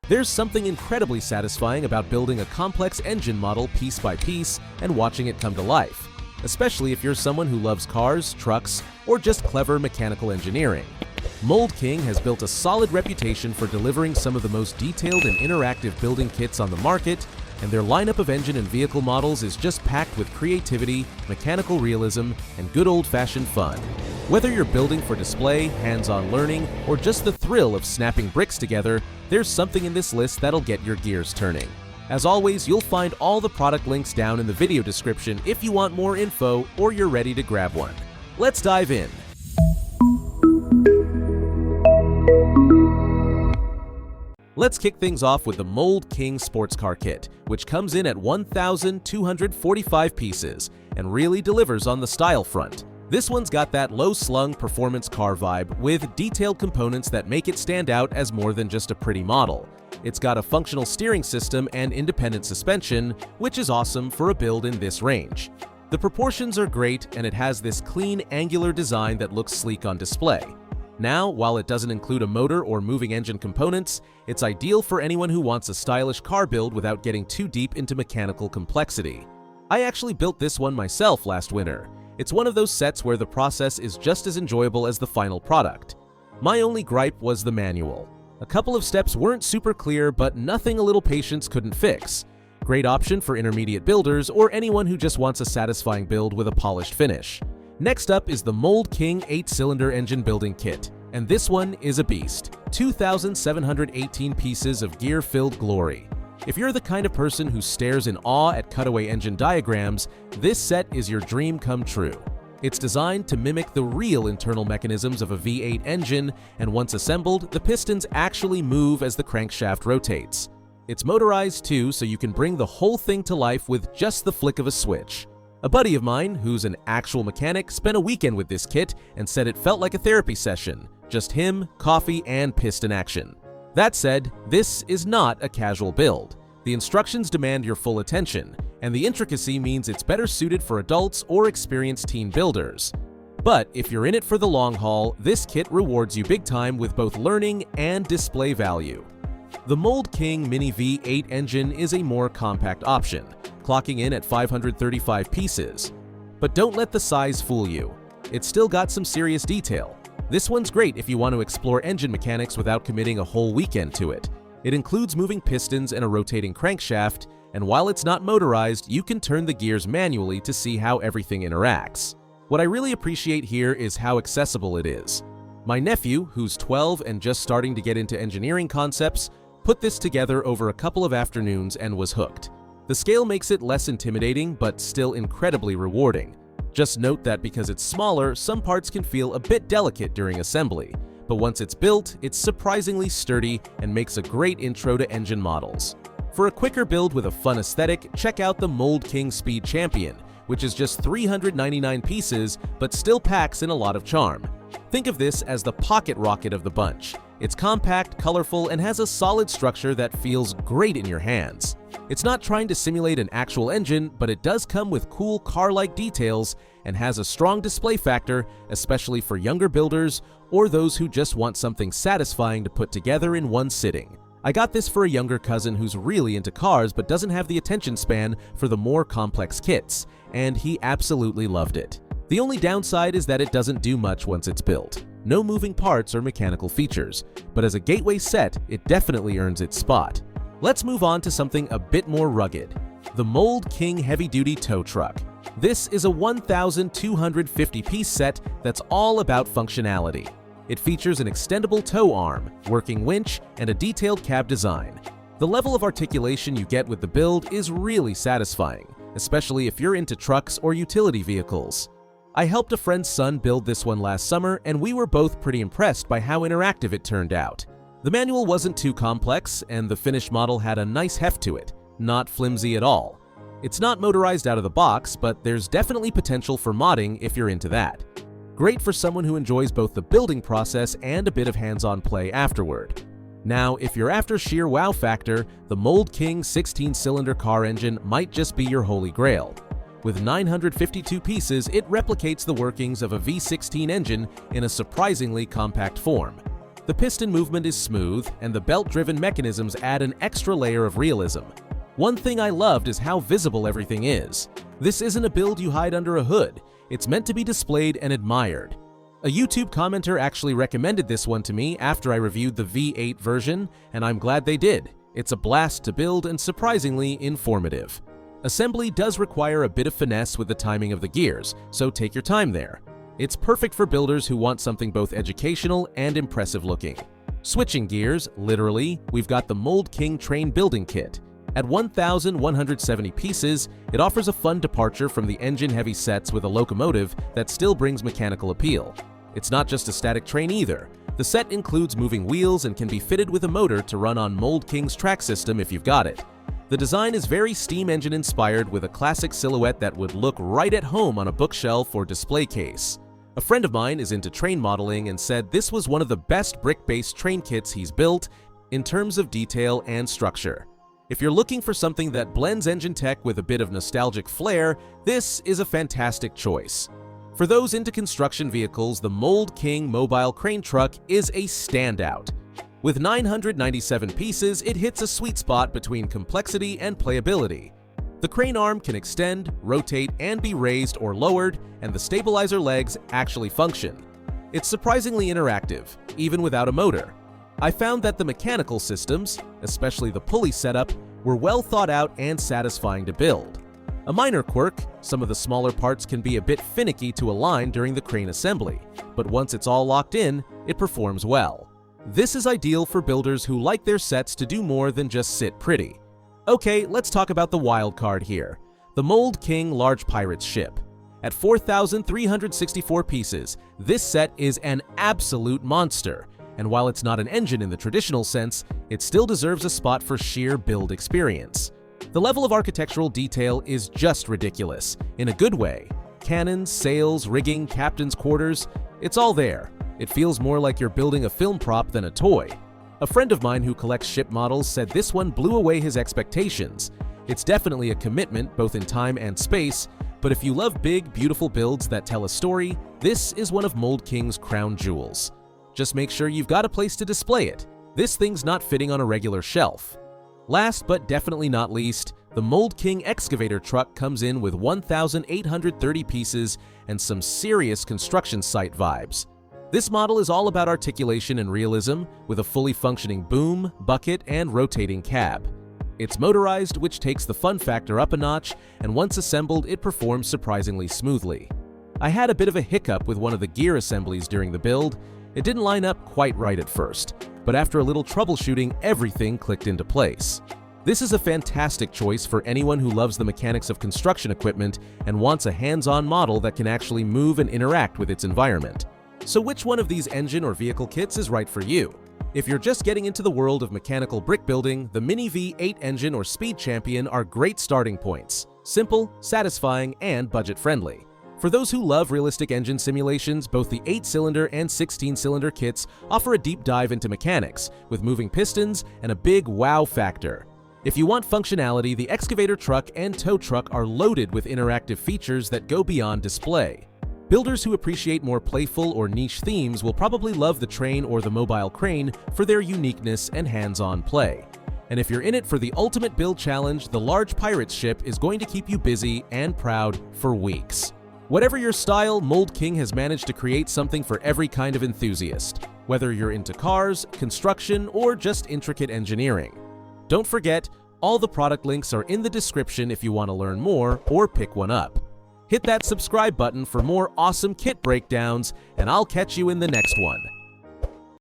There's something incredibly satisfying about building a complex engine model piece by piece and watching it come to life, especially if you're someone who loves cars, trucks, or just clever mechanical engineering. Mould King has built a solid reputation for delivering some of the most detailed and interactive building kits on the market, and their lineup of engine and vehicle models is just packed with creativity, mechanical realism, and good old-fashioned fun. Whether you're building for display, hands-on learning, or just the thrill of snapping bricks together, there's something in this list that'll get your gears turning. As always, you'll find all the product links down in the video description if you want more info or you're ready to grab one. Let's dive in. Let's kick things off with the Mould King Sports Car Kit, which comes in at 1,245 pieces and really delivers on the style front. This one's got that low-slung performance car vibe with detailed components that make it stand out as more than just a pretty model. It's got a functional steering system and independent suspension, which is awesome for a build in this range. The proportions are great, and it has this clean, angular design that looks sleek on display. Now, while it doesn't include a motor or moving engine components, it's ideal for anyone who wants a stylish car build without getting too deep into mechanical complexity. I actually built this one myself last winter. It's one of those sets where the process is just as enjoyable as the final product. My only gripe was the manual. A couple of steps weren't super clear, but nothing a little patience couldn't fix. Great option for intermediate builders or anyone who just wants a satisfying build with a polished finish. Next up is the Mould King 8-cylinder engine building kit, and this one is a beast. 2,718 pieces of gear-filled glory. If you're the kind of person who stares in awe at cutaway engine diagrams, this set is your dream come true. It's designed to mimic the real internal mechanisms of a V8 engine, and once assembled, the pistons actually move as the crankshaft rotates. It's motorized too, so you can bring the whole thing to life with just the flick of a switch. A buddy of mine, who's an actual mechanic, spent a weekend with this kit and said it felt like a therapy session. Just him, coffee, and piston action. That said, this is not a casual build. The instructions demand your full attention, and the intricacy means it's better suited for adults or experienced teen builders. But if you're in it for the long haul, this kit rewards you big time with both learning and display value. The Mould King Mini V8 engine is a more compact option, clocking in at 535 pieces. But don't let the size fool you. It's still got some serious detail. This one's great if you want to explore engine mechanics without committing a whole weekend to it. It includes moving pistons and a rotating crankshaft, and while it's not motorized, you can turn the gears manually to see how everything interacts. What I really appreciate here is how accessible it is. My nephew, who's 12 and just starting to get into engineering concepts, put this together over a couple of afternoons and was hooked. The scale makes it less intimidating, but still incredibly rewarding. Just note that because it's smaller, some parts can feel a bit delicate during assembly, but once it's built, it's surprisingly sturdy and makes a great intro to engine models. For a quicker build with a fun aesthetic, check out the Mould King Speed Champion, which is just 399 pieces, but still packs in a lot of charm. Think of this as the pocket rocket of the bunch. It's compact, colorful, and has a solid structure that feels great in your hands. It's not trying to simulate an actual engine, but it does come with cool car-like details and has a strong display factor, especially for younger builders or those who just want something satisfying to put together in one sitting. I got this for a younger cousin who's really into cars but doesn't have the attention span for the more complex kits, and he absolutely loved it. The only downside is that it doesn't do much once it's built. No moving parts or mechanical features, but as a gateway set, it definitely earns its spot. Let's move on to something a bit more rugged. The Mould King Heavyduty Tow Truck. This is a 1,250-piece set that's all about functionality. It features an extendable tow arm, working winch, and a detailed cab design. The level of articulation you get with the build is really satisfying, especially if you're into trucks or utility vehicles. I helped a friend's son build this one last summer, and we were both pretty impressed by how interactive it turned out. The manual wasn't too complex, and the finished model had a nice heft to it, not flimsy at all. It's not motorized out of the box, but there's definitely potential for modding if you're into that. Great for someone who enjoys both the building process and a bit of hands-on play afterward. Now, if you're after sheer wow factor, the Mould King 16-cylinder car engine might just be your holy grail. With 952 pieces, it replicates the workings of a V16 engine in a surprisingly compact form. The piston movement is smooth, and the belt-driven mechanisms add an extra layer of realism. One thing I loved is how visible everything is. This isn't a build you hide under a hood, it's meant to be displayed and admired. A YouTube commenter actually recommended this one to me after I reviewed the V8 version, and I'm glad they did. It's a blast to build and surprisingly informative. Assembly does require a bit of finesse with the timing of the gears, so take your time there. It's perfect for builders who want something both educational and impressive looking. Switching gears, literally, we've got the Mould King Train Building Kit. At 1,170 pieces, it offers a fun departure from the engine-heavy sets with a locomotive that still brings mechanical appeal. It's not just a static train either. The set includes moving wheels and can be fitted with a motor to run on Mould King's track system if you've got it. The design is very steam engine inspired with a classic silhouette that would look right at home on a bookshelf or display case. A friend of mine is into train modeling and said this was one of the best brick-based train kits he's built in terms of detail and structure. If you're looking for something that blends engine tech with a bit of nostalgic flair, this is a fantastic choice. For those into construction vehicles, the Mould King mobile crane truck is a standout. With 997 pieces, it hits a sweet spot between complexity and playability. The crane arm can extend, rotate, and be raised or lowered, and the stabilizer legs actually function. It's surprisingly interactive, even without a motor. I found that the mechanical systems, especially the pulley setup, were well thought out and satisfying to build. A minor quirk, some of the smaller parts can be a bit finicky to align during the crane assembly, but once it's all locked in, it performs well. This is ideal for builders who like their sets to do more than just sit pretty. Okay, let's talk about the wild card here, the Mould King Large Pirates ship. At 4,364 pieces, this set is an absolute monster. And while it's not an engine in the traditional sense, it still deserves a spot for sheer build experience. The level of architectural detail is just ridiculous, in a good way. Cannons, sails, rigging, captain's quarters, it's all there. It feels more like you're building a film prop than a toy. A friend of mine who collects ship models said this one blew away his expectations. It's definitely a commitment both in time and space, but if you love big, beautiful builds that tell a story, this is one of Mould King's crown jewels. Just make sure you've got a place to display it. This thing's not fitting on a regular shelf. Last but definitely not least, the Mould King Excavator truck comes in with 1,830 pieces and some serious construction site vibes. This model is all about articulation and realism, with a fully functioning boom, bucket, and rotating cab. It's motorized, which takes the fun factor up a notch, and once assembled, it performs surprisingly smoothly. I had a bit of a hiccup with one of the gear assemblies during the build. It didn't line up quite right at first, but after a little troubleshooting, everything clicked into place. This is a fantastic choice for anyone who loves the mechanics of construction equipment and wants a hands-on model that can actually move and interact with its environment. So which one of these engine or vehicle kits is right for you? If you're just getting into the world of mechanical brick building, the Mini V8 engine or Speed Champion are great starting points. Simple, satisfying, and budget-friendly. For those who love realistic engine simulations, both the 8-cylinder and 16-cylinder kits offer a deep dive into mechanics, with moving pistons and a big wow factor. If you want functionality, the Excavator truck and tow truck are loaded with interactive features that go beyond display. Builders who appreciate more playful or niche themes will probably love the train or the mobile crane for their uniqueness and hands-on play. And if you're in it for the ultimate build challenge, the Large Pirates ship is going to keep you busy and proud for weeks. Whatever your style, Mould King has managed to create something for every kind of enthusiast, whether you're into cars, construction, or just intricate engineering. Don't forget, all the product links are in the description if you want to learn more or pick one up. Hit that subscribe button for more awesome kit breakdowns, and I'll catch you in the next one.